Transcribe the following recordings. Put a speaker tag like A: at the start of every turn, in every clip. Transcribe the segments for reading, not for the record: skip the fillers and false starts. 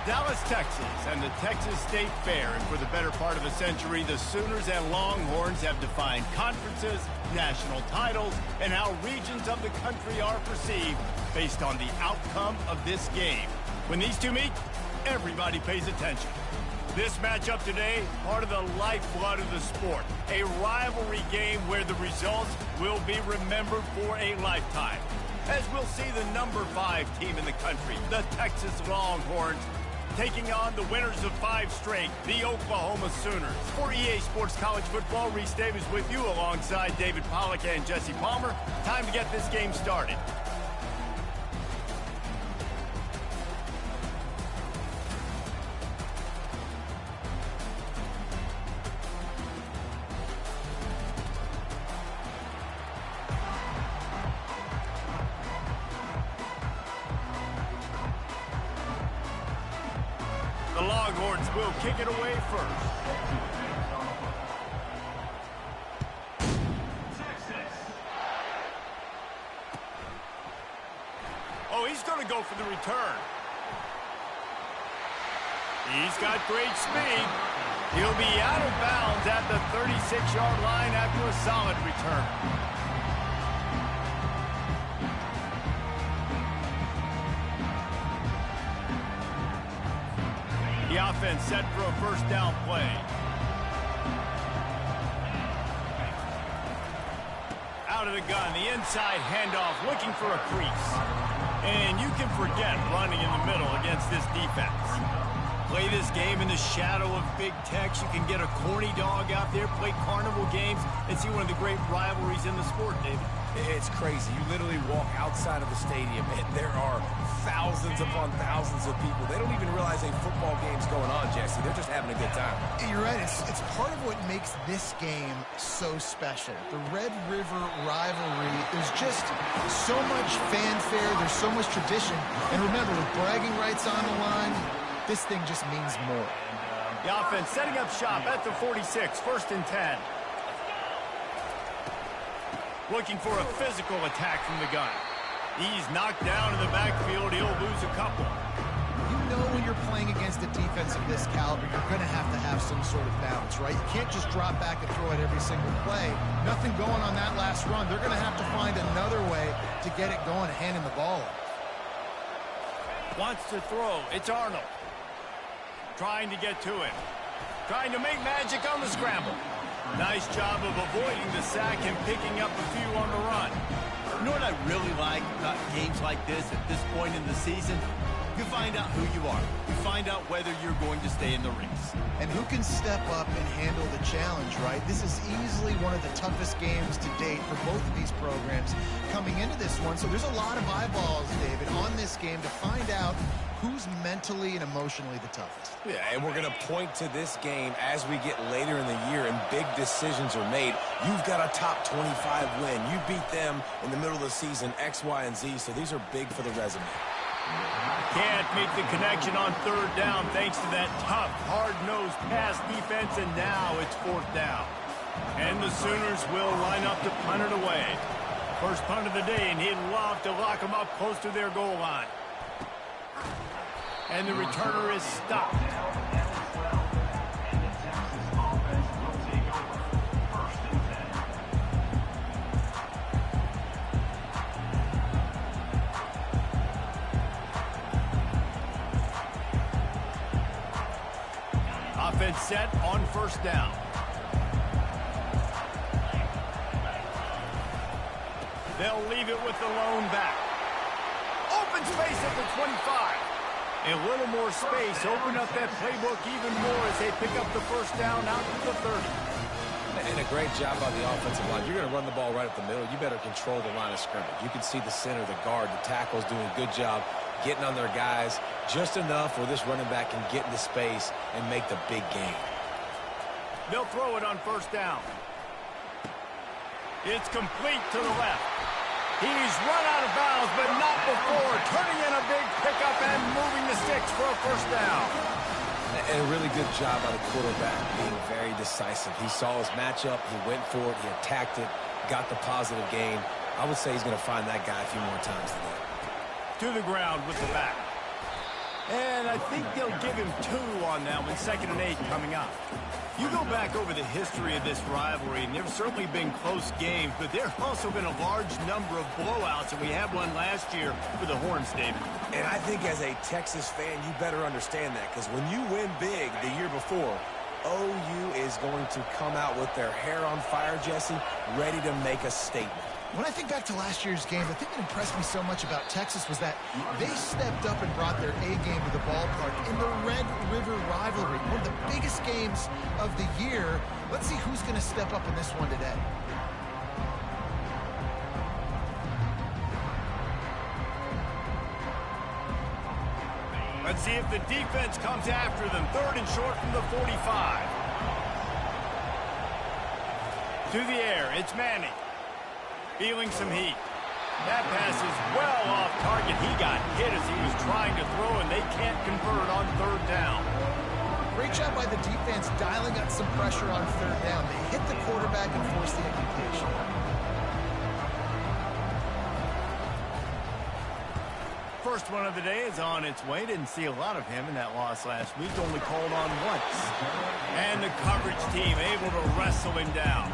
A: Dallas, Texas, and the Texas State Fair. And for the better part of a century, the Sooners and Longhorns have defined conferences, national titles, and how regions of the country are perceived based on the outcome of this game. When these two meet, everybody pays attention. This matchup today, part of the lifeblood of the sport. A rivalry game where the results will be remembered for a lifetime. As we'll see the number 5 team in the country, the Texas Longhorns, taking on the winners of 5 straight, the Oklahoma Sooners. For EA Sports College Football, Reese Davis with you alongside David Pollack and Jesse Palmer. Time to get this game started. The Longhorns will kick it away first. Oh, he's going to go for the return. He's got great speed. He'll be out of bounds at the 36-yard line after a solid return. The offense set for a first down play. Out of the gun, the inside handoff, looking for a crease. And you can forget running in the middle against this defense. Play this game in the shadow of Big Tex. You can get a corny dog out there, play carnival games, and see one of the great rivalries in the sport, David.
B: It's crazy. You literally walk outside of the stadium, and there are thousands upon thousands of people. They don't even realize a football game's going on, Jesse. They're just having a good time.
C: You're right. It's part of what makes this game so special. The Red River Rivalry, there's just so much fanfare. There's so much tradition. And remember, with bragging rights on the line, this thing just means more.
A: The offense setting up shop at the 46, 1st and 10. Looking for a physical attack from the gun. He's knocked down in the backfield. He'll lose a couple.
C: You know when you're playing against a defense of this caliber, you're going to have some sort of balance, right? You can't just drop back and throw it every single play. Nothing going on that last run. They're going to have to find another way to get it going and handing the ball off.
A: Wants to throw. It's Arnold. Trying to get to him. Trying to make magic on the scramble. Nice job of avoiding the sack and picking up a few on the run.
D: You know what I really like about games like this at this point in the season? You find out who you are. You find out whether you're going to stay in the race.
C: And who can step up and handle the challenge, right? This is easily one of the toughest games to date for both of these programs coming into this one. So there's a lot of eyeballs, David, on this game to find out who's mentally and emotionally the toughest.
B: Yeah, and we're going to point to this game as we get later in the year and big decisions are made. You've got a top 25 win. You beat them in the middle of the season, X, Y, and Z, so these are big for the resume.
A: Can't make the connection on 3rd down thanks to that tough, hard-nosed pass defense, and now it's 4th down. And the Sooners will line up to punt it away. First punt of the day, and he'd love to lock them up close to their goal line. And the returner is stopped. Offense set on 1st down. They'll leave it with the lone back. Open space at the 25. A little more space, open up that playbook even more as they pick up the 1st down out to the 30.
B: And a great job on the offensive line. You're going to run the ball right up the middle. You better control the line of scrimmage. You can see the center, the guard, the tackles doing a good job getting on their guys just enough where this running back can get into space and make the big game.
A: They'll throw it on 1st down. It's complete to the left. He's run out of bounds, but not before. Turning in a big pickup and moving the sticks for a 1st down.
B: And a really good job by the quarterback being very decisive. He saw his matchup. He went for it. He attacked it. Got the positive gain. I would say he's going to find that guy a few more times today.
A: To the ground with the back. And I think they'll give him 2 on that one, 2nd and 8 coming up. You go back over the history of this rivalry, and there have certainly been close games, but there have also been a large number of blowouts, and we had one last year for the Horns, David.
B: And I think as a Texas fan, you better understand that, because when you win big the year before, OU is going to come out with their hair on fire, Jesse, ready to make a statement.
C: When I think back to last year's game, the thing that impressed me so much about Texas was that they stepped up and brought their A-game to the ballpark in the Red River Rivalry, one of the biggest games of the year. Let's see who's going to step up in this one today.
A: Let's see if the defense comes after them. 3rd and short from the 45. To the air, it's Manning. Feeling some heat. That pass is well off target. He got hit as he was trying to throw, and they can't convert on 3rd down.
C: Great job by the defense dialing up some pressure on 3rd down. They hit the quarterback and forced the incompletion.
A: First one of the day is on its way. Didn't see a lot of him in that loss last week. Only called on once. And the coverage team able to wrestle him down.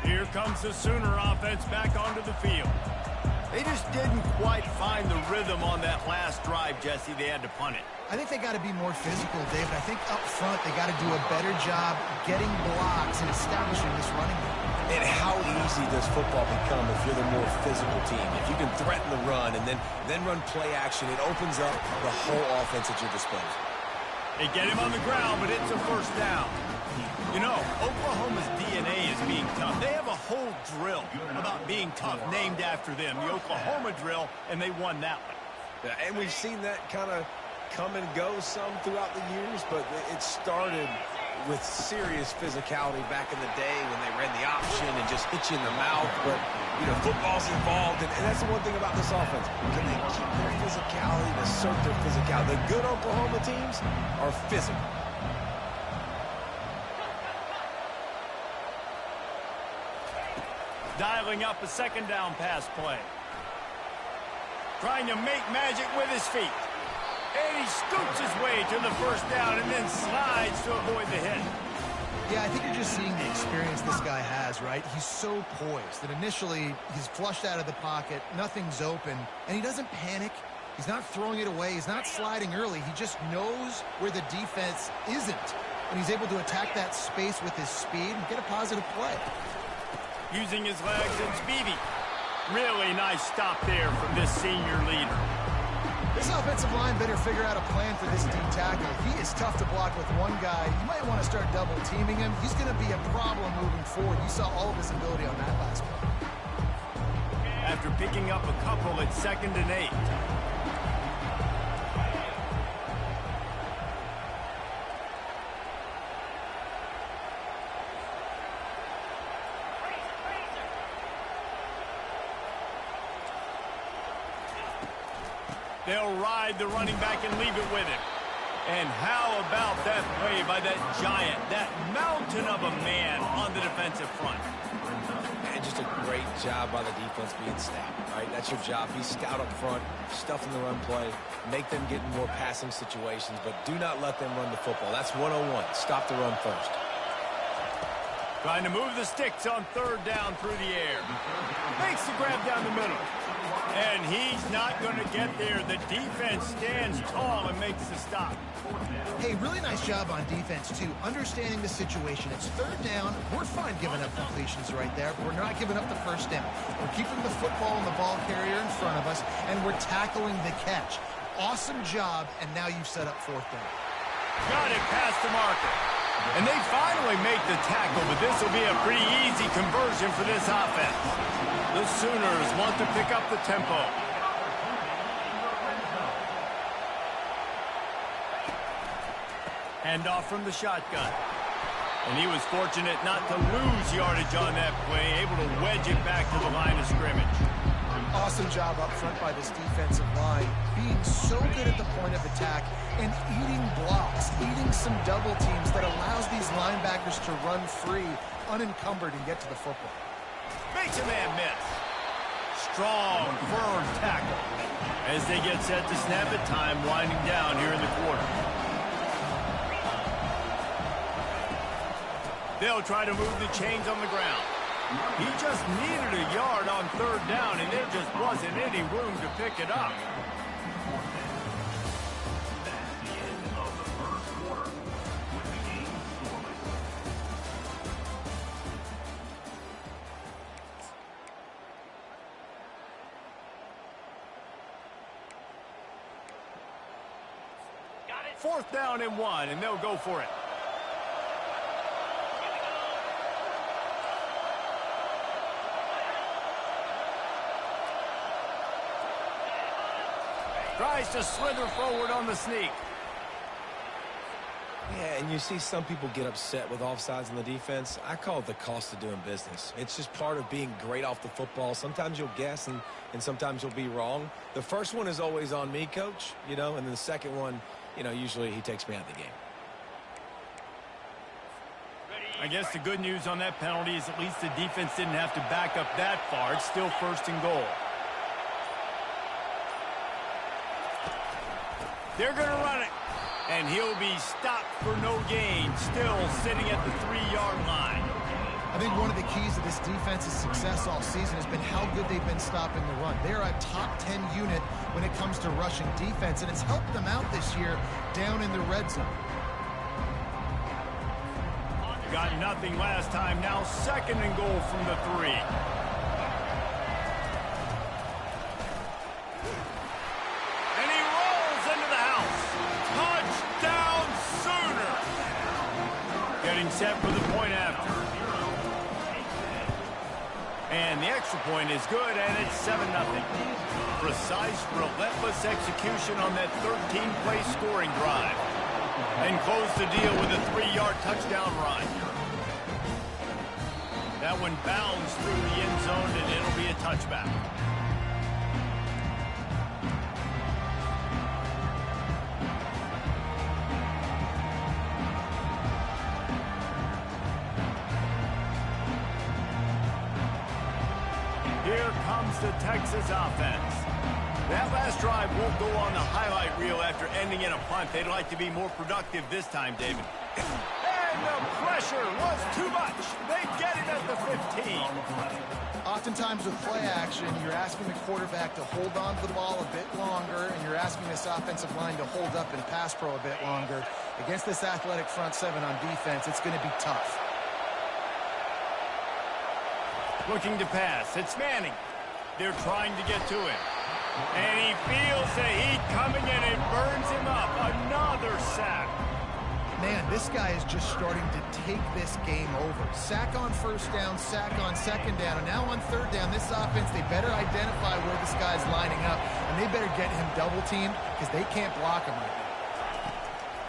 A: Here comes the Sooner offense back onto the field. They just didn't quite find the rhythm on that last drive, Jesse. They had to punt it.
C: I think they got to be more physical, David. I think up front they got to do a better job getting blocks and establishing this running game.
B: And how easy does football become if you're the more physical team? If you can threaten the run and then run play action, it opens up the whole offense at your disposal.
A: They get him on the ground, but it's a 1st down. You know, Oklahoma's DNA is being tough. They have a whole drill about being tough named after them, the Oklahoma drill, and they won that one.
B: Yeah, and we've seen that kind of come and go some throughout the years, but it started with serious physicality back in the day when they ran the option and just hit you in the mouth. But, you know, football's involved, and that's the one thing about this offense. Can they keep their physicality, assert their physicality? The good Oklahoma teams are physical.
A: Dialing up a 2nd down pass play. Trying to make magic with his feet. And he scoots his way to the 1st down and then slides to avoid the hit.
C: Yeah, I think you're just seeing the experience this guy has, right? He's so poised that initially he's flushed out of the pocket, nothing's open, and he doesn't panic. He's not throwing it away. He's not sliding early. He just knows where the defense isn't, and he's able to attack that space with his speed and get a positive play.
A: Using his legs and speedy. Really nice stop there from this senior leader.
C: This offensive line better figure out a plan for this D tackle. He is tough to block with one guy. You might want to start double teaming him. He's going to be a problem moving forward. You saw all of his ability on that last play.
A: After picking up a couple at 2nd and 8. They'll ride the running back and leave it with him. And how about that play by that giant, that mountain of a man on the defensive front?
B: And just a great job by the defense being stout, right? That's your job. Be stout up front, stuff in the run play, make them get in more passing situations, but do not let them run the football. That's 101. Stop the run first.
A: Trying to move the sticks on 3rd down through the air. Makes the grab down the middle. And he's not going to get there. The defense stands tall and makes the stop.
C: Hey, really nice job on defense, too. Understanding the situation. It's 3rd down. We're fine giving up completions right there. We're not giving up the 1st down. We're keeping the football and the ball carrier in front of us, and we're tackling the catch. Awesome job, and now you've set up 4th down.
A: Got it past the marker. And they finally make the tackle, but this will be a pretty easy conversion for this offense. The Sooners want to pick up the tempo. Handoff from the shotgun. And he was fortunate not to lose yardage on that play, able to wedge it back to the line of scrimmage.
C: Awesome job up front by this defensive line, being so good at the point of attack and eating blocks, eating some double teams that allows these linebackers to run free, unencumbered, and get to the football.
A: Makes a man miss. Strong, firm tackle. As they get set to snap it, time winding down here in the quarter. They'll try to move the chains on the ground. He just needed a yard on third down, and there just wasn't any room to pick it up. Fourth down and 1, and they'll go for it. Tries to slither forward on the sneak.
B: Yeah, and you see some people get upset with offsides in the defense. I call it the cost of doing business. It's just part of being great off the football. Sometimes you'll guess and sometimes you'll be wrong. The first one is always on me, Coach, and then the second one, usually he takes me out of the game.
A: I guess the good news on that penalty is at least the defense didn't have to back up that far. It's still first and goal. They're going to run it, and he'll be stopped for no gain, still sitting at the 3-yard line.
C: I think one of the keys to this defense's success all season has been how good they've been stopping the run. They're a top 10 unit when it comes to rushing defense, and it's helped them out this year down in the red zone.
A: Got nothing last time, now second and goal from the 3. Set for the point after. And the extra point is good, and it's 7-0. Precise, relentless execution on that 13-play scoring drive. And close the deal with a 3-yard touchdown run. That one bounds through the end zone, and it'll be a touchback. Here comes the Texas offense. That last drive won't go on the highlight reel after ending in a punt. They'd like to be more productive this time, David. And the pressure was too much. They get it at the 15.
C: Oftentimes with play action, you're asking the quarterback to hold on to the ball a bit longer, and you're asking this offensive line to hold up in pass pro a bit longer. Against this athletic front seven on defense, it's going to be tough.
A: Looking to pass. It's Manning. They're trying to get to him. And he feels the heat coming in and burns him up. Another sack.
C: Man, this guy is just starting to take this game over. Sack on first down, sack on second down, and now on third down, this offense, they better identify where this guy's lining up, and they better get him double-teamed because they can't block him right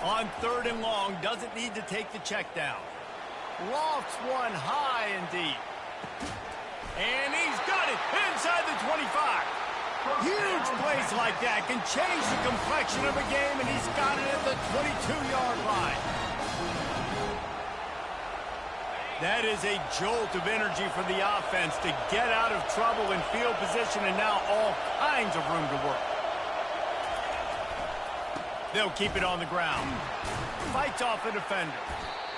C: now.
A: On third and long, doesn't need to take the check down. Lofts one high and deep. And he's got it inside the 25. Huge plays like that can change the complexion of a game, and he's got it at the 22-yard line. That is a jolt of energy for the offense to get out of trouble in field position, and now all kinds of room to work. They'll keep it on the ground. Fights off a defender.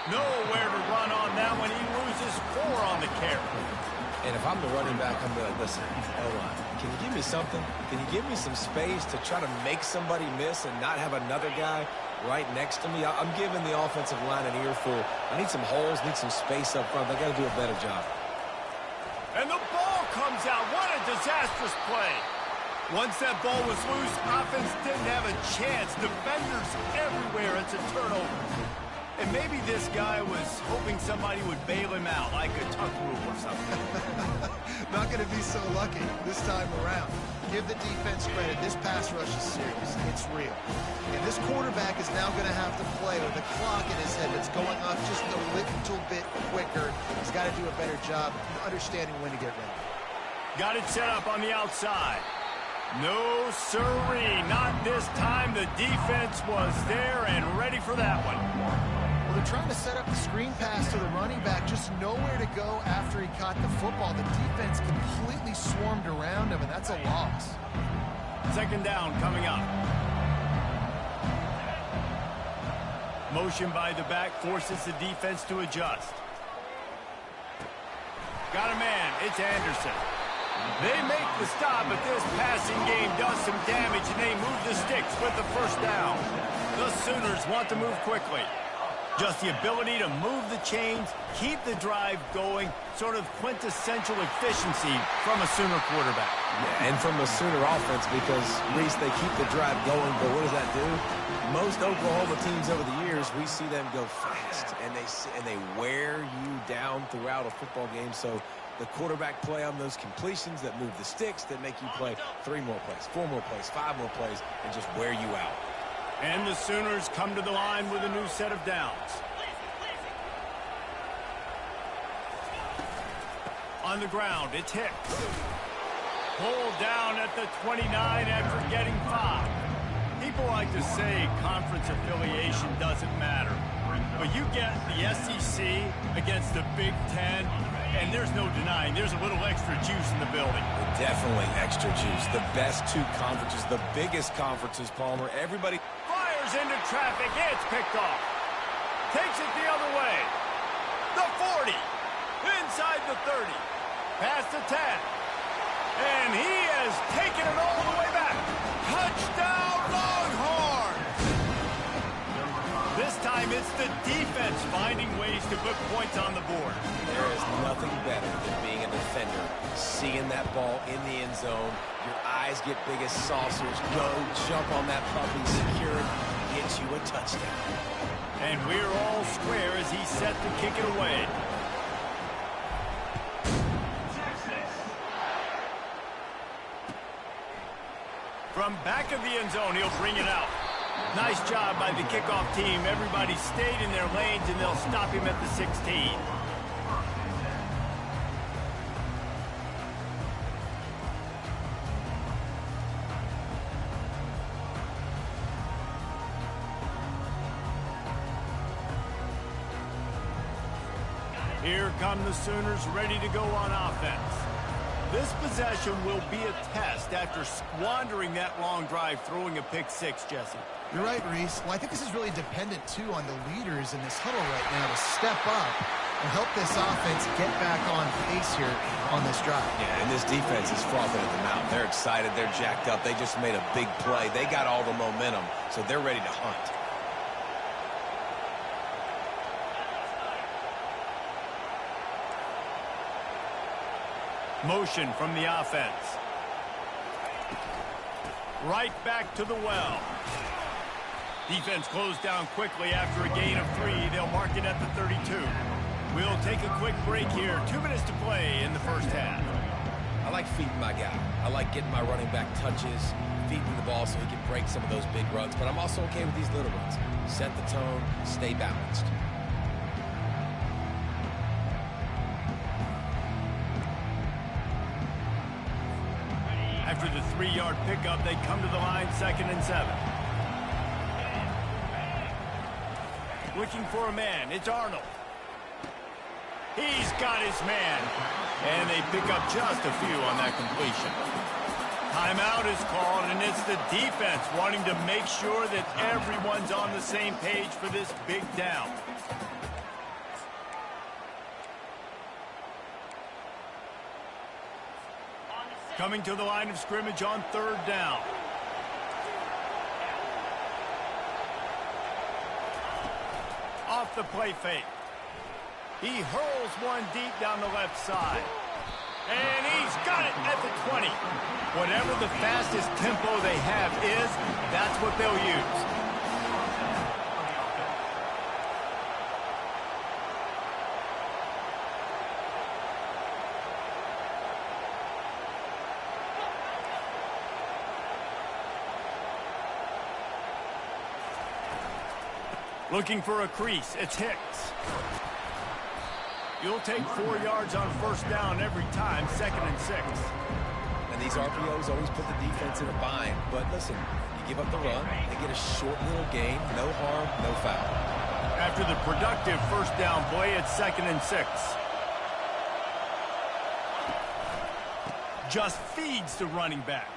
A: Nowhere to run on that one. He loses 4 on the carry.
B: And if I'm the running back, I'm going to be like, listen, can you give me something? Can you give me some space to try to make somebody miss and not have another guy right next to me? I'm giving the offensive line an earful. I need some holes, need some space up front. They got to do a better job.
A: And the ball comes out. What a disastrous play. Once that ball was loose, offense didn't have a chance. Defenders everywhere. It's a turnover. And maybe this guy was hoping somebody would bail him out, like a tuck rule or something.
C: Not going to be so lucky this time around. Give the defense credit. This pass rush is serious. It's real. And this quarterback is now going to have to play with a clock in his head that's going off just a little bit quicker. He's got to do a better job understanding when to get ready.
A: Got it set up on the outside. No siree, not this time. The defense was there and ready for that one.
C: Well, they're trying to set up the screen pass to the running back, just nowhere to go after he caught the football. The defense completely swarmed around him, and that's a loss.
A: Second down coming up. Motion by the back forces the defense to adjust. Got a man. It's Anderson. They make the stop, but this passing game does some damage, and they move the sticks with the first down. The Sooners want to move quickly. Just the ability to move the chains, keep the drive going, sort of quintessential efficiency from a Sooner quarterback.
B: Yeah, and from a Sooner offense, because, Reese, they keep the drive going, but what does that do? Most Oklahoma teams over the years, we see them go fast, and they wear you down throughout a football game. So the quarterback play on those completions that move the sticks, that make you play 3 more plays, 4 more plays, 5 more plays, and just wear you out.
A: And the Sooners come to the line with a new set of downs. On the ground, it's Hicks. Pulled down at the 29 after getting 5. People like to say conference affiliation doesn't matter. But you get the SEC against the Big Ten, and there's no denying there's a little extra juice in the building.
B: Definitely extra juice. The best 2 conferences, the biggest conferences, Palmer. Everybody
A: fires into traffic. It's picked off. Takes it the other way. The 40. Inside the 30. Past the 10. And he has taken it all the way back. Touchdown, Longhorns! This time it's the defense finding ways to put points on the board.
B: There is nothing better than being a defender, seeing that ball in the end zone, your eyes get big as saucers, go, jump on that puppy, secure it, get you a touchdown.
A: And we're all square as he's set to kick it away. From back of the end zone, he'll bring it out. Nice job by the kickoff team. Everybody stayed in their lanes, and they'll stop him at the 16. Here come the Sooners ready to go on offense. This possession will be a test after squandering that long drive, throwing a pick 6, Jesse.
C: You're right, Reese. Well, I think this is really dependent, too, on the leaders in this huddle right now to step up and help this offense get back on pace here on this drive.
B: Yeah, and this defense is frothing at the mouth. They're excited. They're jacked up. They just made a big play. They got all the momentum, so they're ready to hunt.
A: Motion from the offense. Right back to the well. Defense closed down quickly after a gain of 3. They'll mark it at the 32. We'll take a quick break here. 2 minutes to play in the first half.
B: I like feeding my guy. I like getting my running back touches, feeding the ball so he can break some of those big runs. But I'm also okay with these little runs. Set the tone, stay balanced.
A: After the 3-yard pickup, they come to the line, 2nd and 7. Looking for a man. It's Arnold. He's got his man. And they pick up just a few on that completion. Timeout is called, and it's the defense wanting to make sure that everyone's on the same page for this big down. Coming to the line of scrimmage on 3rd down. Off the play fake. He hurls one deep down the left side. And he's got it at the 20. Whatever the fastest tempo they have is, that's what they'll use. Looking for a crease. It's Hicks. You'll take 4 yards on first down every time, 2nd and 6.
B: And these RPOs always put the defense in a bind. But listen, you give up the run, they get a short little gain, no harm, no foul.
A: After the productive first down play, it's 2nd and 6. Just feeds the running back.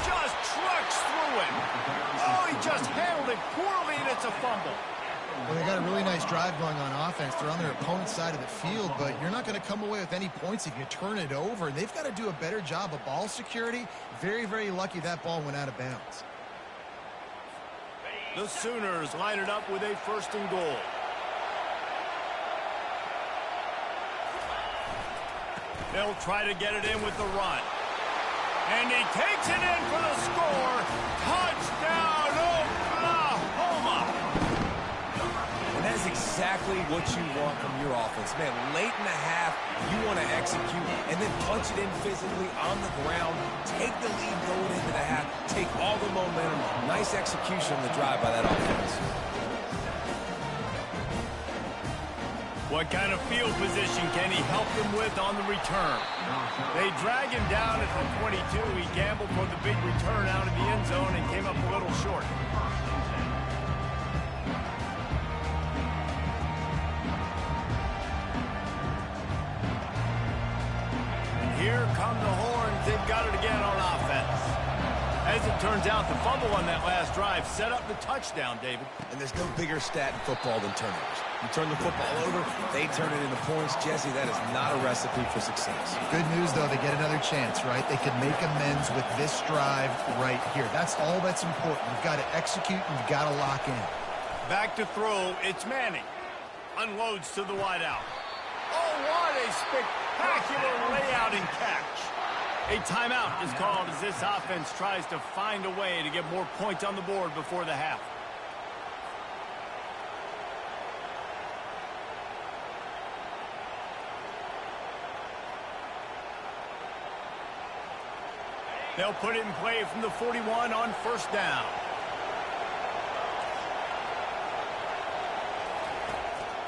A: Just trucks through it. Oh, he just handled it poorly, and it's a fumble.
C: Well, they got a really nice drive going on offense. They're on their opponent's side of the field, but you're not going to come away with any points if you turn it over. They've got to do a better job of ball security. Very, very lucky that ball went out of bounds.
A: The Sooners line it up with a 1st and goal. They'll try to get it in with the run. And he takes it in for the score. Touchdown, Oklahoma!
B: And that is exactly what you want from your offense. Man, late in the half, you want to execute and then punch it in physically on the ground. Take the lead going into the half. Take all the momentum. Nice execution on the drive by that offense.
A: What kind of field position can he help them with on the return? They drag him down at the 22. He gambled for the big return out of the end zone and came up a little short. And here come the horns. They've got it again on offense. As it turns out, the fumble on that last drive set up the touchdown, David.
B: And there's no bigger stat in football than turnovers. You turn the football over, they turn it into points. Jesse, that is not a recipe for success.
C: Good news, though, they get another chance, right? They can make amends with this drive right here. That's all that's important. You've got to execute and you've got to lock in.
A: Back to throw, it's Manning. Unloads to the wideout. Oh, what a spectacular layout and catch. A timeout is called as this offense tries to find a way to get more points on the board before the half. They'll put it in play from the 41 on 1st down.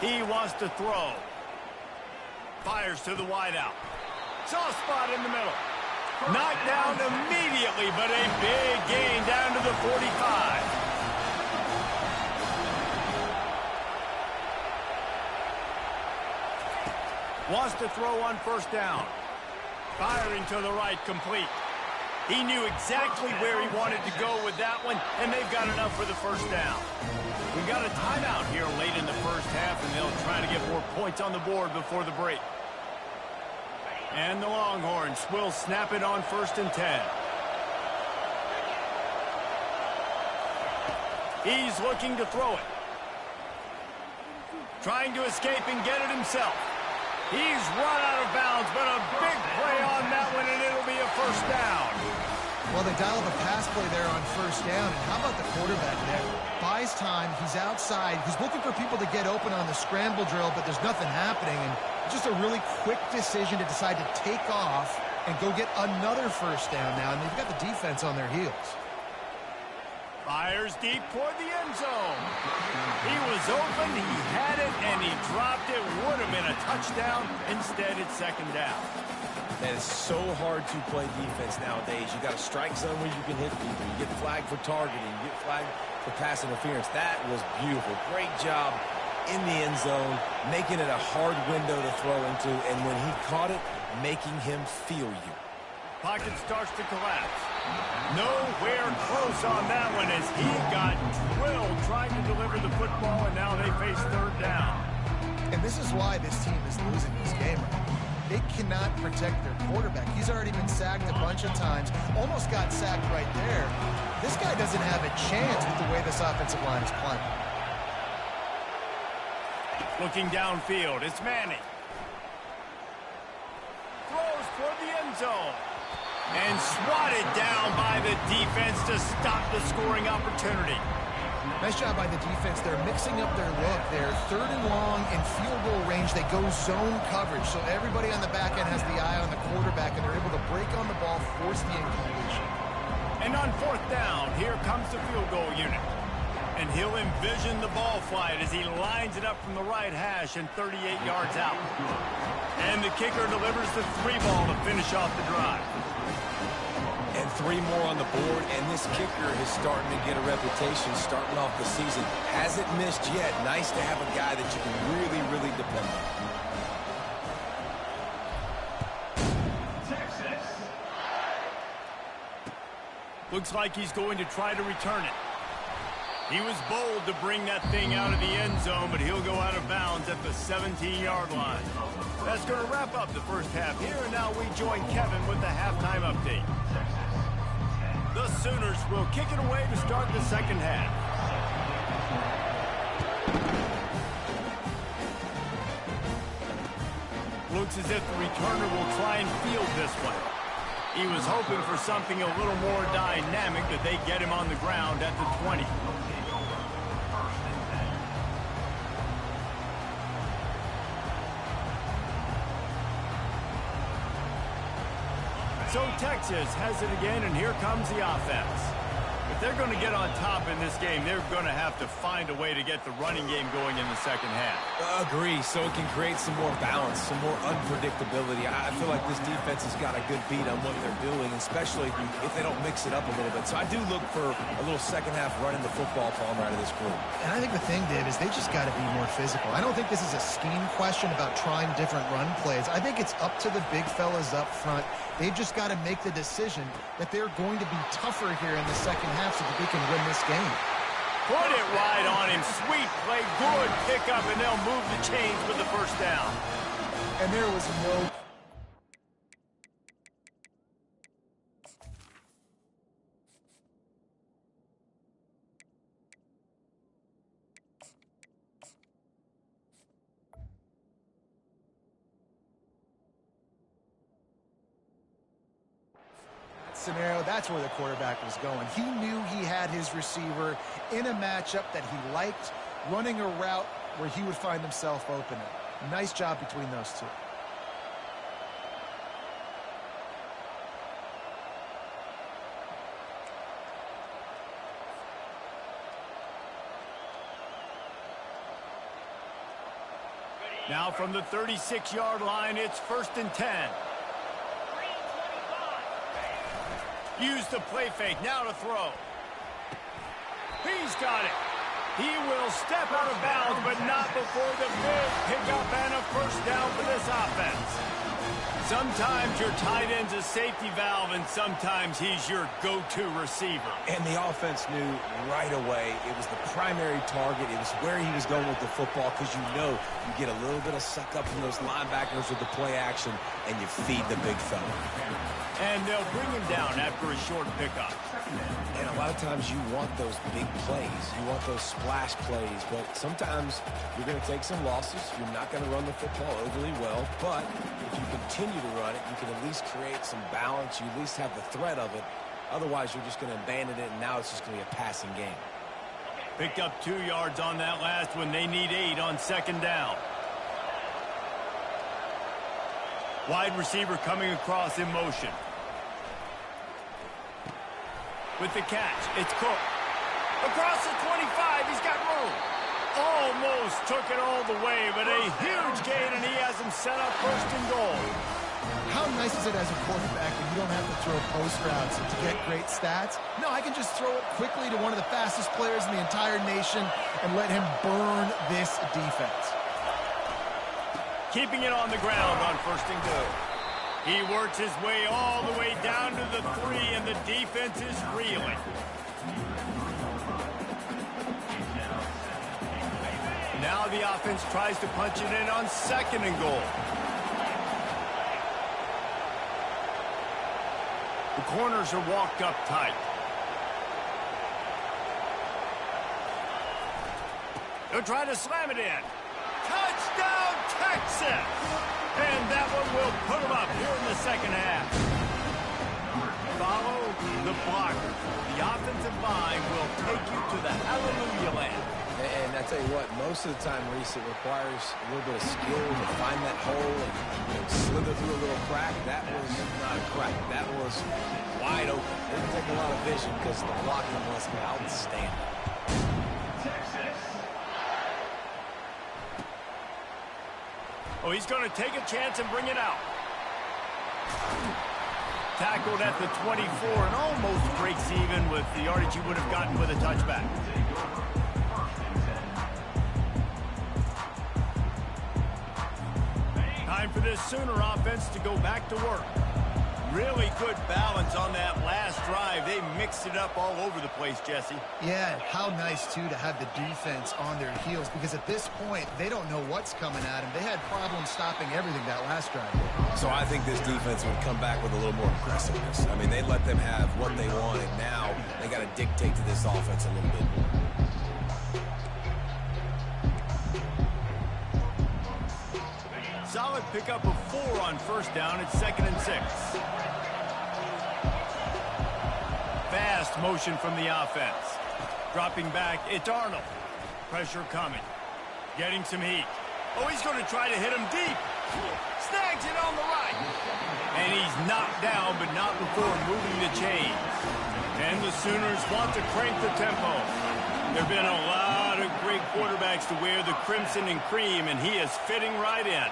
A: He wants to throw. Fires to the wideout. Soft spot in the middle. Knocked down immediately, but a big gain down to the 45. Wants to throw on 1st down. Firing to the right, complete. He knew exactly where he wanted to go with that one, and they've got enough for the 1st down. We've got a timeout here late in the 1st half, and they'll try to get more points on the board before the break. And the Longhorns will snap it on 1st and 10. He's looking to throw it. Trying to escape and get it himself. He's run out of bounds, but a big play on that one, and it'll be a 1st down.
C: Well, they dialed the pass play there on 1st down. And how about the quarterback there? Buys time. He's outside. He's looking for people to get open on the scramble drill, but there's nothing happening. And just a really quick decision to decide to take off and go get another 1st down now. And they've got the defense on their heels.
A: Fires deep toward the end zone. He was open, he had it, and he dropped it. Would have been a touchdown. Instead, it's 2nd down.
B: That is so hard to play defense nowadays. You got a strike zone where you can hit people. You get flagged for targeting. You get flagged for pass interference. That was beautiful. Great job in the end zone, making it a hard window to throw into, and when he caught it, making him feel you.
A: Pocket starts to collapse. Nowhere close on that one as he got drilled trying to deliver the football, and now they face 3rd down.
C: And this is why this team is losing this game. They cannot protect their quarterback. He's already been sacked a bunch of times. Almost got sacked right there. This guy doesn't have a chance with the way this offensive line is playing.
A: Looking downfield, it's Manning. Throws toward the end zone. And swatted down by the defense to stop the scoring opportunity.
C: Nice job by the defense. They're mixing up their look. They're 3rd and long in field goal range. They go zone coverage. So everybody on the back end has the eye on the quarterback, and they're able to break on the ball, force the incompletion.
A: And on 4th down, here comes the field goal unit. And he'll envision the ball flight as he lines it up from the right hash and 38 yards out. And the kicker delivers the 3-ball to finish off the drive.
B: And 3 more on the board, and this kicker is starting to get a reputation starting off the season. Hasn't missed yet. Nice to have a guy that you can really, really depend on.
A: Looks like he's going to try to return it. He was bold to bring that thing out of the end zone, but he'll go out of bounds at the 17-yard line. That's going to wrap up the first half here, and now we join Kevin with the halftime update. The Sooners will kick it away to start the second half. Looks as if the returner will try and field this one. He was hoping for something a little more dynamic, that they get him on the ground at the 20. So Texas has it again, and here comes the offense. If they're going to get on top in this game, they're going to have to find a way to get the running game going in the second half.
B: Agree, so it can create some more balance, some more unpredictability. I feel like this defense has got a good beat on what they're doing, especially if they don't mix it up a little bit. So I do look for a little second half running the football from right of this group.
C: And I think the thing, Dave, is they just got to be more physical. I don't think this is a scheme question about trying different run plays. I think it's up to the big fellas up front. They've just got to make the decision that they're going to be tougher here in the second half so that they can win this game.
A: Put it right on him. Sweet play, good pickup, and they'll move the chains with the first down.
C: And there was no... scenario, that's where the quarterback was going. He knew he had his receiver in a matchup that he liked, running a route where he would find himself open. Nice job between those two.
A: Now from the 36-yard line, it's 1st and 10. Use the play fake, now to throw. He's got it. He will step out of bounds, but not before the big pickup and a first down for this offense. Sometimes your tight end's a safety valve, and sometimes he's your go-to receiver.
B: And the offense knew right away it was the primary target. It was where he was going with the football, because you know you get a little bit of suck up from those linebackers with the play action, and you feed the big fella.
A: And they'll bring him down after a short pickup.
B: And a lot of times you want those big plays. You want those splash plays. But sometimes you're going to take some losses. You're not going to run the football overly well. But if you continue to run it, you can at least create some balance. You at least have the threat of it. Otherwise, you're just going to abandon it, and now it's just going to be a passing game.
A: Picked up 2 yards on that last one. They need 8 on second down. Wide receiver coming across in motion. With the catch, it's Cook. Across the 25, he's got room. Almost took it all the way, but a huge gain, and he has him set up 1st and goal.
C: How nice is it as a quarterback when you don't have to throw post routes to get great stats? No, I can just throw it quickly to one of the fastest players in the entire nation and let him burn this defense.
A: Keeping it on the ground on 1st and goal. He works his way all the way down to the 3, and the defense is reeling. Now the offense tries to punch it in on 2nd and goal. The corners are walked up tight. They'll try to slam it in. Touchdown, Texas! And that one will put them up here in the second half. Follow the blocker. The offensive line will take you to the hallelujah land.
B: And I tell you what, most of the time, Reese, it requires a little bit of skill to find that hole and slither through a little crack. That was not a crack. That was wide open. It didn't take a lot of vision because the blocking was outstanding.
A: Oh, he's going to take a chance and bring it out. Tackled at the 24 and almost breaks even with the yardage he would have gotten with a touchback. Time for this Sooner offense to go back to work. Really good balance on that last drive. They mixed it up all over the place, Jesse.
C: Yeah, how nice, too, to have the defense on their heels, because at this point, they don't know what's coming at them. They had problems stopping everything that last drive.
B: So I think this defense would come back with a little more aggressiveness. I mean, they let them have what they wanted. Now they got to dictate to this offense a little bit more.
A: Solid pickup of 4 on first down. It's 2nd and 6. Fast motion from the offense. Dropping back, it's Arnold. Pressure coming. Getting some heat. Oh, he's going to try to hit him deep. Snags it on the right. And he's knocked down, but not before moving the chains. And the Sooners want to crank the tempo. There have been a lot of great quarterbacks to wear the crimson and cream, and he is fitting right in.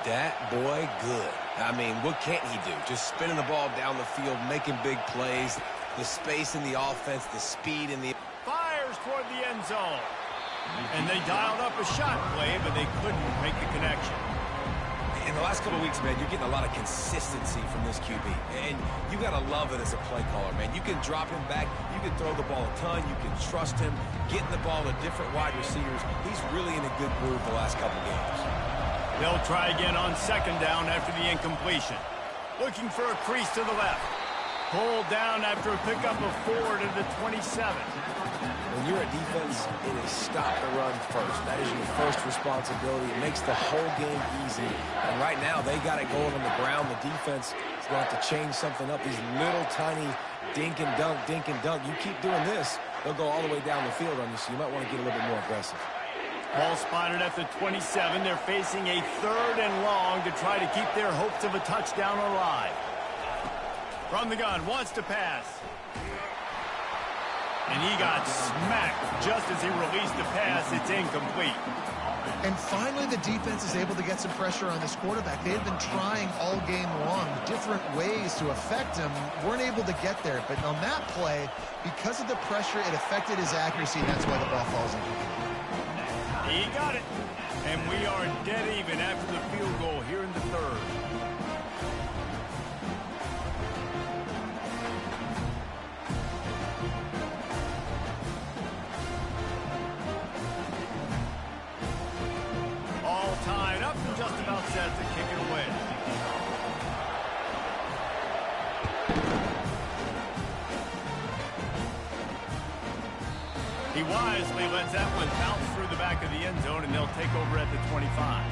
B: That boy good. I mean, what can't he do? Just spinning the ball down the field, making big plays, the space in the offense, the speed in the...
A: Fires toward the end zone. And they dialed up a shot play, but they couldn't make the connection.
B: In the last couple of weeks, man, you're getting a lot of consistency from this QB. And you got to love it as a play caller, man. You can drop him back. You can throw the ball a ton. You can trust him, getting the ball to different wide receivers. He's really in a good groove the last couple games.
A: They'll try again on 2nd down after the incompletion. Looking for a crease to the left. Pulled down after a pickup of 4 to the 27.
B: When you're a defense, it is stop the run first. That is your first responsibility. It makes the whole game easy. And right now, they got it going on the ground. The defense is going to have to change something up. These little tiny dink and dunk, dink and dunk. You keep doing this, they'll go all the way down the field on you, so you might want to get a little bit more aggressive.
A: Ball spotted at the 27. They're facing a 3rd and long to try to keep their hopes of a touchdown alive. From the gun, wants to pass. And he got smacked just as he released the pass. It's incomplete.
C: And finally, the defense is able to get some pressure on this quarterback. They had been trying all game long different ways to affect him. Weren't able to get there. But on that play, because of the pressure, it affected his accuracy, and that's why the ball falls incomplete.
A: He got it. And we are dead even after the field goal here in the 3rd. All tied up and just about set to kick it away. He wisely lets that one bounce through the back of the end zone, and they'll take over at the 25.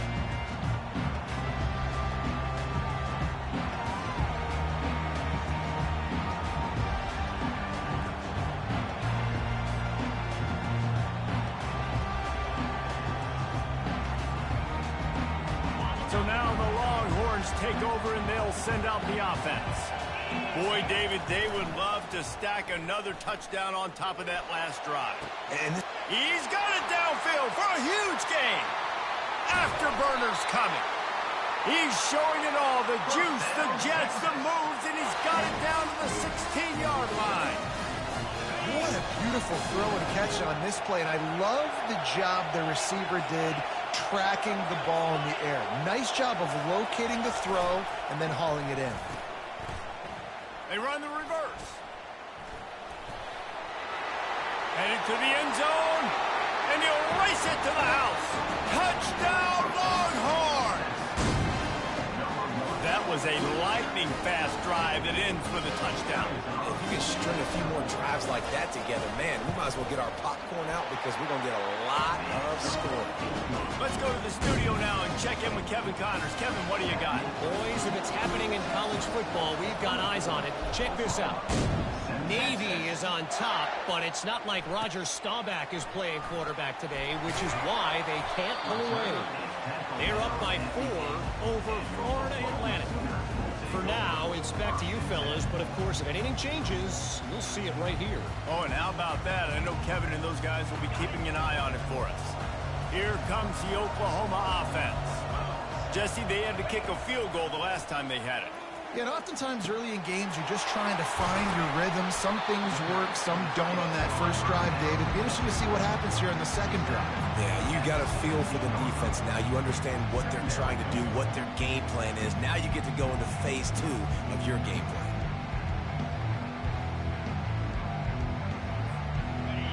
A: So now the Longhorns take over, and they'll send out the offense. Boy, David, they would love to stack another touchdown on top of that last drive.
B: And
A: He's got it downfield for a huge gain. Afterburners coming. He's showing it all, the juice, the jets, the moves, and he's got it down to the 16-yard line.
C: What a beautiful throw and catch on this play, and I love the job the receiver did tracking the ball in the air. Nice job of locating the throw and then hauling it in.
A: They run the reverse. Headed to the end zone, and he'll race it to the house. Touchdown, Longhorns! That was a lightning-fast drive that ends with a touchdown.
B: if you can string a few more drives like that together, man, we might as well get our popcorn out because we're going to get a lot of scoring.
A: Let's go to the studio now and check in with Kevin Connors. Kevin, what do you got?
E: Boys, if it's happening in college football, we've got eyes on it. Check this out. Navy is on top, but it's not like Roger Staubach is playing quarterback today, which is why they can't pull away. They're up by 4 over Florida Atlantic. for now, it's back to you fellas. But, of course, if anything changes, you'll see it right here.
A: Oh, and how about that? I know Kevin and those guys will be keeping an eye on it for us. Here comes the Oklahoma offense. Jesse, they had to kick a field goal the last time they had it.
C: Yeah, and oftentimes early in games, you're just trying to find your rhythm. Some things work, some don't on that first drive, David. It'll be interesting to see what happens here in the second drive.
B: Yeah, you got a feel for the defense now. You understand what they're trying to do, what their game plan is. Now you get to go into phase 2 of your game plan.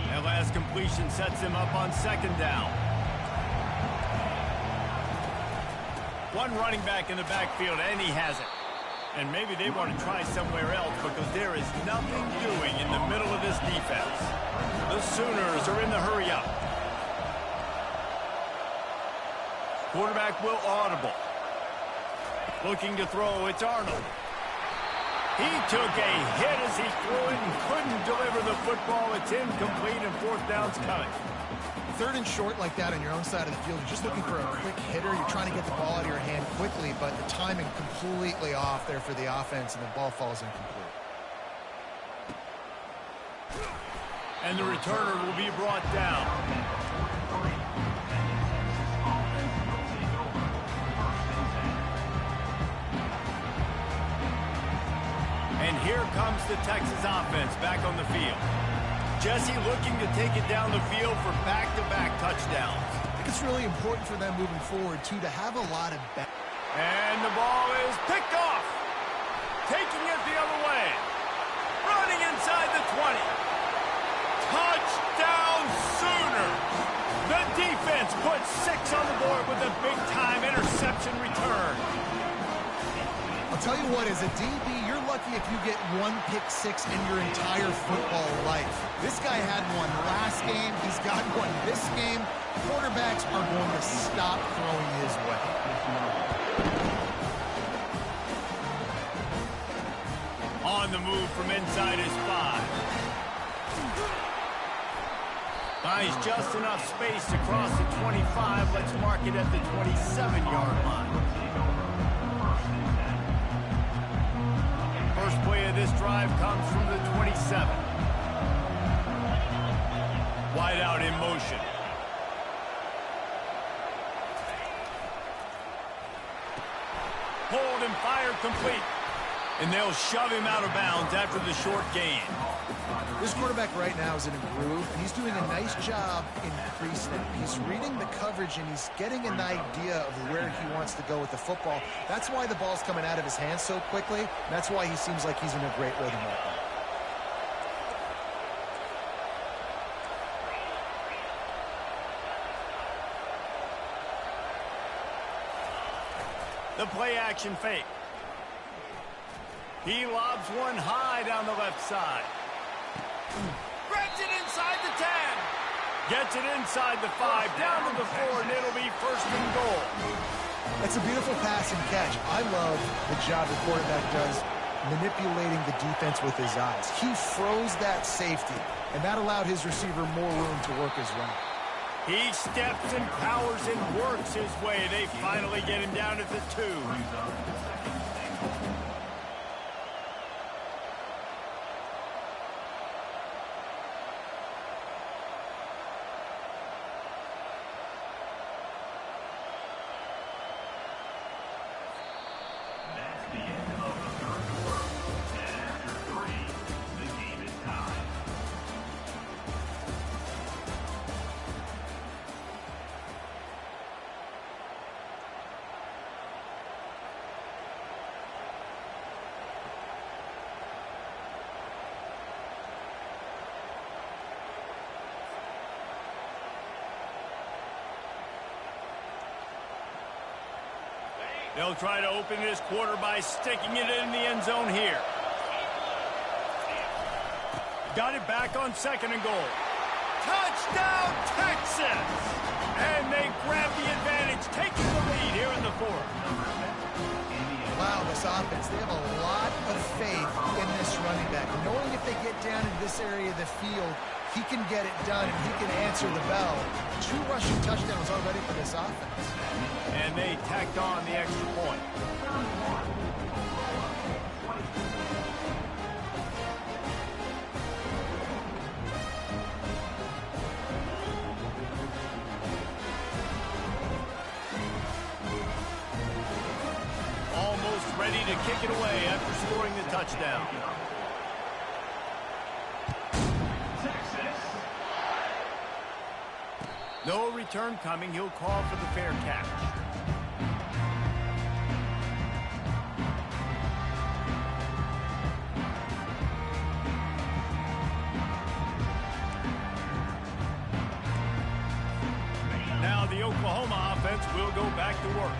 A: That last completion sets him up on second down. One running back in the backfield, and he has it. And maybe they want to try somewhere else because there is nothing doing in the middle of this defense. The Sooners are in the hurry up. Quarterback will audible. Looking to throw, it's Arnold. He took a hit as he threw it and couldn't deliver the football. It's incomplete and fourth down's coming.
C: Third and short like that on your own side of the field, you're just looking for a quick hitter. You're trying to get the ball out of your hand quickly, but the timing completely off there for the offense, and the ball falls incomplete.
A: And the returner will be brought down. And here comes the Texas offense back on the field. Jesse looking to take it down the field for back-to-back touchdowns.
C: I think it's really important for them moving forward, too, to have a lot of back.
A: And the ball is picked off. Taking it the other way. Running inside the 20. Touchdown Sooners. The defense puts 6 on the board with a big-time interception return.
C: I'll tell you what, as a DB, you're lucky if you get one pick six in your entire football life. This guy had one last game. He's got one this game. Quarterbacks are going to stop throwing his way.
A: On the move from inside his 5. Buys just enough space to cross the 25. Let's mark it at the 27-yard line. First play of this drive comes from the 27. Wide out in motion. Hold and fire complete. And they'll shove him out of bounds after the short gain.
C: This quarterback right now is in a groove, and he's doing a nice job in pre-snap. He's reading the coverage, and he's getting an idea of where he wants to go with the football. That's why the ball's coming out of his hands so quickly, and that's why he seems like he's in a great rhythm right now.
A: The play action fake. He lobs one high down the left side. Grabs it inside the 10. Gets it inside the 5, down to the 4, and it'll be first and goal.
C: That's a beautiful pass and catch. I love the job the quarterback does manipulating the defense with his eyes. He froze that safety, and that allowed his receiver more room to work his run.
A: He steps and powers and works his way. They finally get him down at the 2. They'll try to open this quarter by sticking it in the end zone here. Got it back on second and goal. Touchdown, Texas! And they grab the advantage, taking the lead here in the 4th.
C: Wow, this offense, they have a lot of faith in this running back. Knowing if they get down in this area of the field, he can get it done, and he can answer the bell. 2 rushing touchdowns already for this offense.
A: And they tacked on the extra point. Almost ready to kick it away after scoring the touchdown. No return coming. He'll call for the fair catch. Now the Oklahoma offense will go back to work.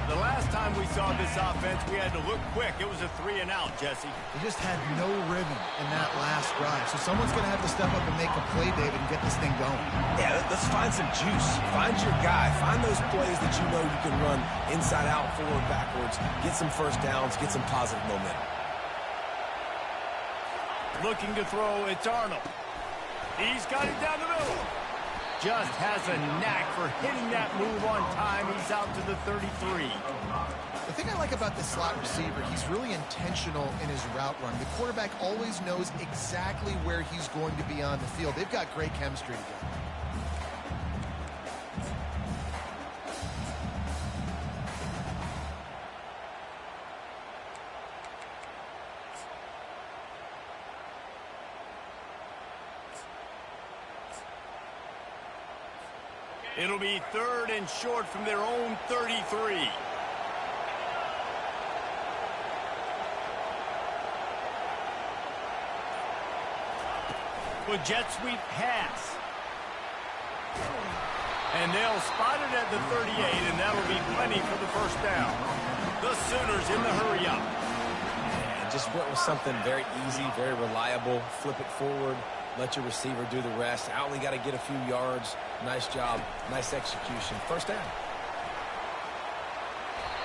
A: The last time we saw this offense, we had to look quick. It was a 3-and-out, Jesse.
C: They just had no rhythm in that last drive. So someone's going to have to step up and make a play, David, and get this thing going.
B: Yeah, let's find some juice. Find your guy. Find those plays that you know you can run inside out, forward, backwards, get some first downs, get some positive momentum.
A: Looking to throw, it's Arnold. He's got it down the middle. Just has a knack for hitting that move on time. He's out to the 33.
C: The thing I like about this slot receiver, he's really intentional in his route run. The quarterback always knows exactly where he's going to be on the field. They've got great chemistry together.
A: It'll be 3rd and short from their own 33. With jet sweep pass. And they'll spot it at the 38, and that'll be plenty for the first down. The Sooners in the hurry up.
B: And just went with something very easy, very reliable. Flip it forward. Let your receiver do the rest. I only got to get a few yards. Nice job. Nice execution. First down.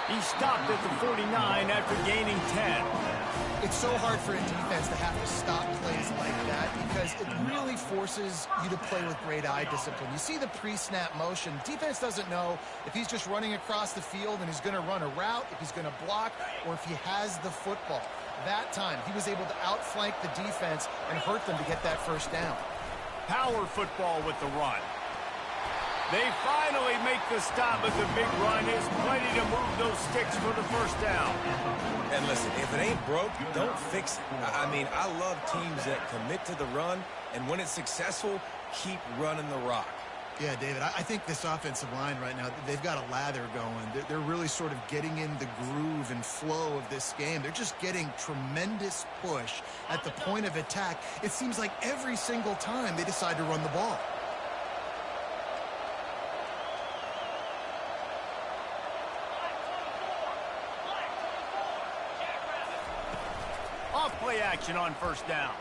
A: He stopped at the 49 after gaining 10.
C: It's so hard for a defense to have to stop plays like that because it really forces you to play with great eye discipline. You see the pre-snap motion. Defense doesn't know if he's just running across the field and he's going to run a route, if he's going to block, or if he has the football. That time, he was able to outflank the defense and hurt them to get that first down.
A: Power football with the run. They finally make the stop, but the big run is plenty to move those sticks for the first down.
B: And listen, if it ain't broke, don't fix it. I mean, I love teams that commit to the run, and when it's successful, keep running the rock.
C: Yeah, David, I think this offensive line right now, they've got a lather going. They're really sort of getting in the groove and flow of this game. They're just getting tremendous push at the point of attack. It seems like every single time they decide to run the ball.
A: Off-play action on first down.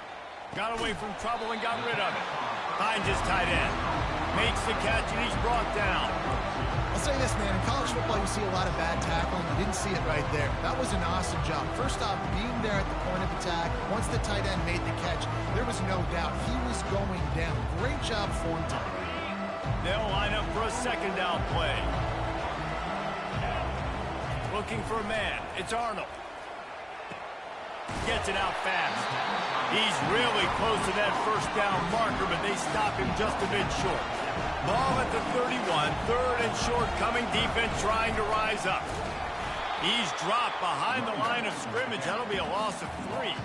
A: Got away from trouble and got rid of it. Finds his tight end. Makes the catch, and he's brought down.
C: I'll say this, man. In college football, you see a lot of bad tackling. You didn't see it right there. That was an awesome job. First off, being there at the point of attack. Once the tight end made the catch, there was no doubt he was going down. Great job form time.
A: They'll line up for a second down play. Looking for a man. It's Arnold. Gets it out fast. He's really close to that first down marker, but they stop him just a bit short. Ball at the 31, 3rd and short coming. Defense trying to rise up. He's dropped behind the line of scrimmage. That'll be a loss of 3.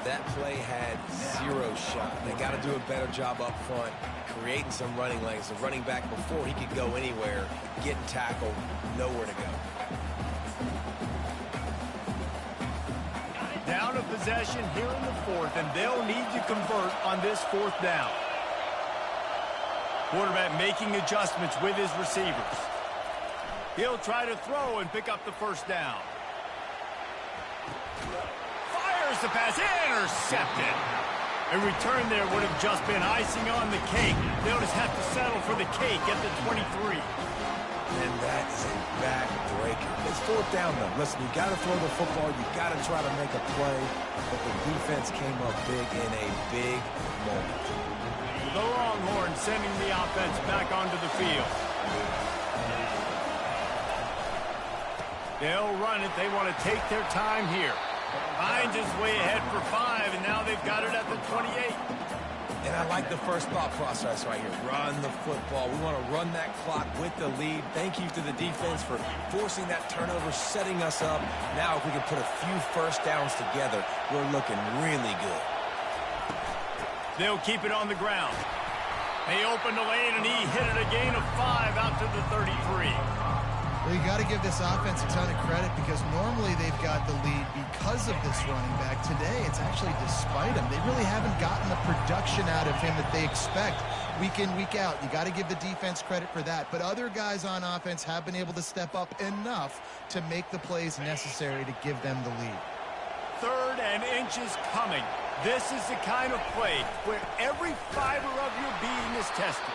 B: That play had 0 shot. They got to do a better job up front, creating some running lanes. The running back, before he could go anywhere, getting tackled, nowhere to go.
A: Down a possession here in the 4th, and they'll need to convert on this 4th down. Quarterback making adjustments with his receivers. He'll try to throw and pick up the first down. Fires the pass, intercepted. A return there would have just been icing on the cake. They'll just have to settle for the cake at the 23.
B: And that is a back-breaker. It's 4th down, though. Listen, you got to throw the football. You got to try to make a play. But the defense came up big in a big moment.
A: sending the offense back onto the field. They'll run it. They want to take their time here. Finds his way ahead for 5, and now they've got it at the 28.
B: And I like the first thought process right here. Run the football. We want to run that clock with the lead. Thank you to the defense for forcing that turnover, setting us up. Now if we can put a few first downs together, we're looking really good.
A: They'll keep it on the ground. They open the lane, and he hit it a gain of 5 out to the 33.
C: Well, you got to give this offense a ton of credit because normally they've got the lead because of this running back. Today, it's actually despite him. They really haven't gotten the production out of him that they expect week in, week out. You got to give the defense credit for that. But other guys on offense have been able to step up enough to make the plays necessary to give them the lead.
A: 3rd and inches coming. This is the kind of play where every fiber of your being is tested.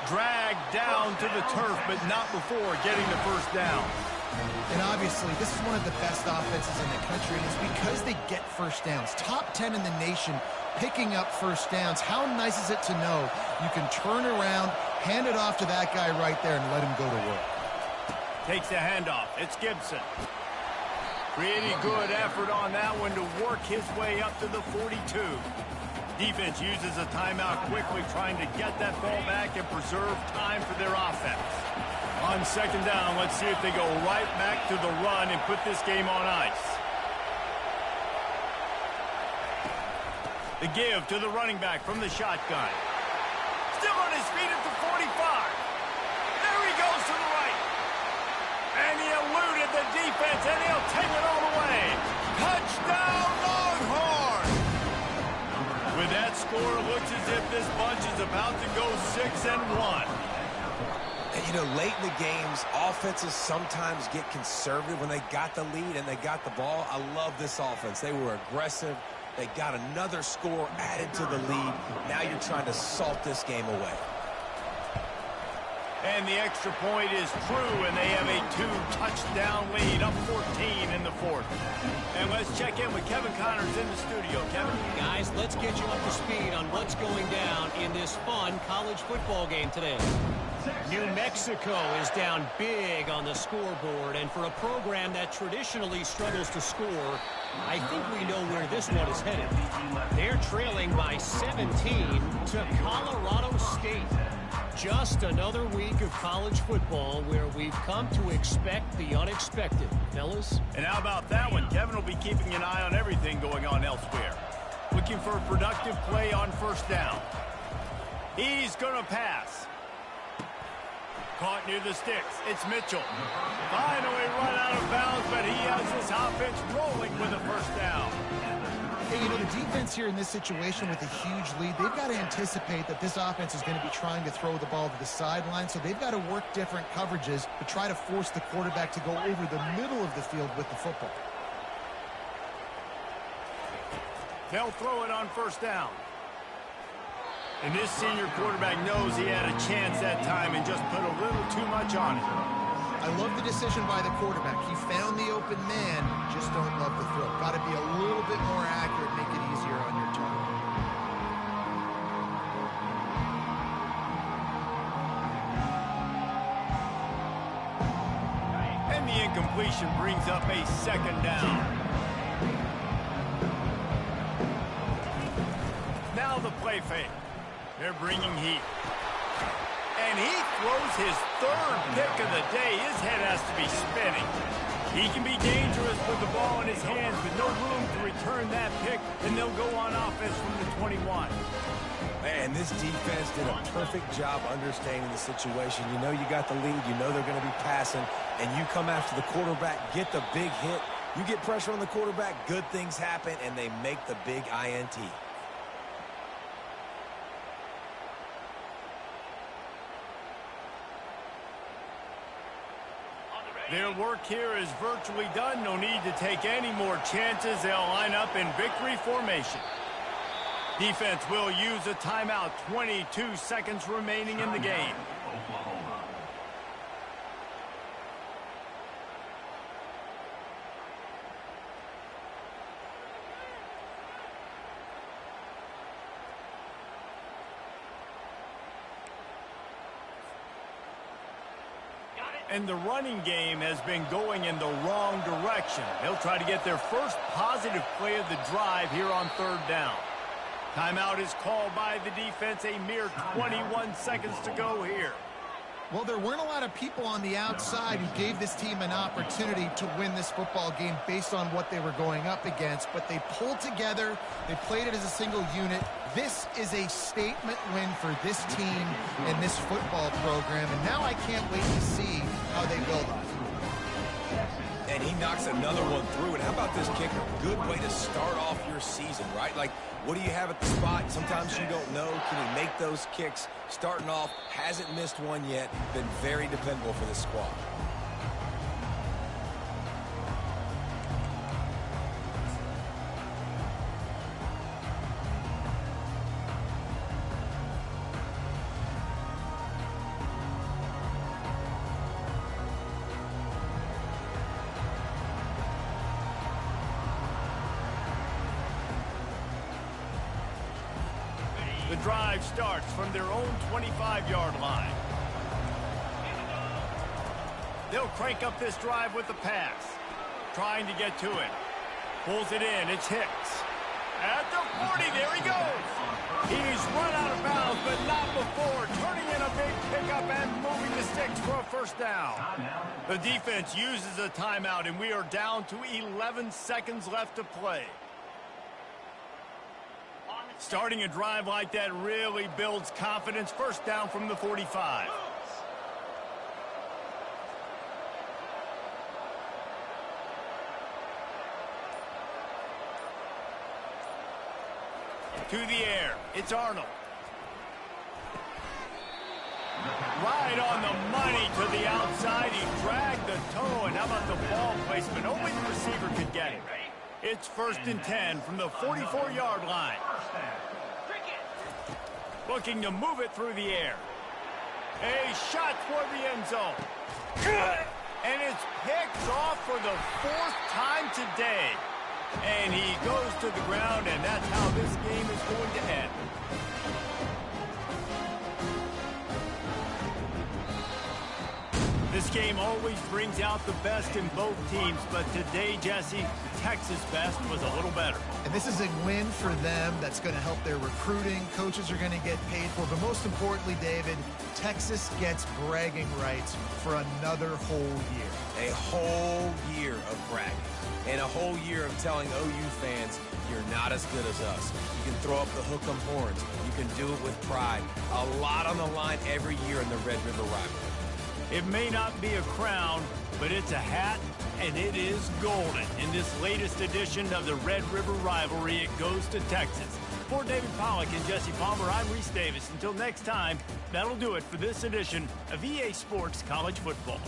A: Dragged down to the turf, but not before getting the first down.
C: And obviously, this is one of the best offenses in the country, and it's because they get first downs. Top 10 in the nation picking up first downs. How nice is it to know you can turn around, hand it off to that guy right there, and let him go to work.
A: Takes the handoff. It's Gibson. Pretty good effort on that one to work his way up to the 42. Defense uses a timeout quickly, trying to get that ball back and preserve time for their offense. On 2nd down, let's see if they go right back to the run and put this game on ice. The give to the running back from the shotgun. Still on his feet at the 45. There he goes to the right. And he eluded the defense, and he'll take it all the way. Touchdown, Longhorn! With that score, it looks as if this bunch is about to go 6-1.
B: And, you know, late in the games, offenses sometimes get conservative when they got the lead and they got the ball. I love this offense. They were aggressive. They got another score added to the lead. Now you're trying to salt this game away.
A: And the extra point is true, and they have a 2-touchdown lead, up 14 in the 4th. And let's check in with Kevin Connors in the studio. Kevin?
E: Guys, let's get you up to speed on what's going down in this fun college football game today. New Mexico is down big on the scoreboard, and for a program that traditionally struggles to score, I think we know where this one is headed. They're trailing by 17 to Colorado State. Just another week of college football where we've come to expect the unexpected. Fellas?
A: And how about that one? Kevin will be keeping an eye on everything going on elsewhere. Looking for a productive play on 1st down. He's going to pass. Caught near the sticks. It's Mitchell. Finally run out of bounds, but he has this offense rolling with a 1st down.
C: Hey, you know, the defense here in this situation with a huge lead, they've got to anticipate that this offense is going to be trying to throw the ball to the sideline, so they've got to work different coverages to try to force the quarterback to go over the middle of the field with the football.
A: They'll throw it on 1st down. And this senior quarterback knows he had a chance that time and just put a little too much on it.
C: I love the decision by the quarterback. He found the open man, just don't love the throw. Got to be a little bit more accurate, make it easier on your target.
A: And the incompletion brings up a 2nd down. Now the play fake. They're bringing heat. And he throws his 3rd pick of the day. His head has to be spinning. He can be dangerous with the ball in his hands, but no room to return that pick, and they'll go on offense from the 21.
B: Man, this defense did a perfect job understanding the situation. You know you got the lead. You know they're going to be passing, and you come after the quarterback, get the big hit. You get pressure on the quarterback, good things happen, and they make the big INT.
A: Their work here is virtually done. No need to take any more chances. They'll line up in victory formation. Defense will use a timeout. 22 seconds remaining in the game. And the running game has been going in the wrong direction. They'll try to get their first positive play of the drive here on 3rd down. Timeout is called by the defense. A mere 21 seconds to go here.
C: Well, there weren't a lot of people on the outside who gave this team an opportunity to win this football game based on what they were going up against, but they pulled together, they played it as a single unit. This is a statement win for this team and this football program, and now I can't wait to see how they build on it.
B: And he knocks another one through. And how about this kicker? Good way to start off your season, right? Like, what do you have at the spot? Sometimes you don't know. Can he make those kicks? Starting off, hasn't missed one yet. Been very dependable for this squad.
A: The drive starts from their own 25-yard line. They'll crank up this drive with the pass. Trying to get to it. Pulls it in. It's Hicks. At the 40, there he goes. He's run out of bounds, but not before. Turning in a big pickup and moving the sticks for a 1st down. The defense uses a timeout, and we are down to 11 seconds left to play. Starting a drive like that really builds confidence. 1st down from the 45. To the air. It's Arnold. Right on the money to the outside. He dragged the toe. And how about the ball placement? Only the receiver could get it. It's 1st and 10 from the 44-yard line. Looking to move it through the air. A shot toward the end zone. And it's picked off for the 4th time today. And he goes to the ground, and that's how this game is going to end. This game always brings out the best in both teams, but today, Jesse, Texas' best was a little better.
C: And this is a win for them that's going to help their recruiting. Coaches are going to get paid for. But most importantly, David, Texas gets bragging rights for another whole year.
B: A whole year of bragging. And a whole year of telling OU fans, you're not as good as us. You can throw up the hook 'em horns. You can do it with pride. A lot on the line every year in the Red River Rivalry.
A: It may not be a crown, but it's a hat, and it is golden. In this latest edition of the Red River Rivalry, it goes to Texas. For David Pollack and Jesse Palmer, I'm Reese Davis. Until next time, that'll do it for this edition of EA Sports College Football.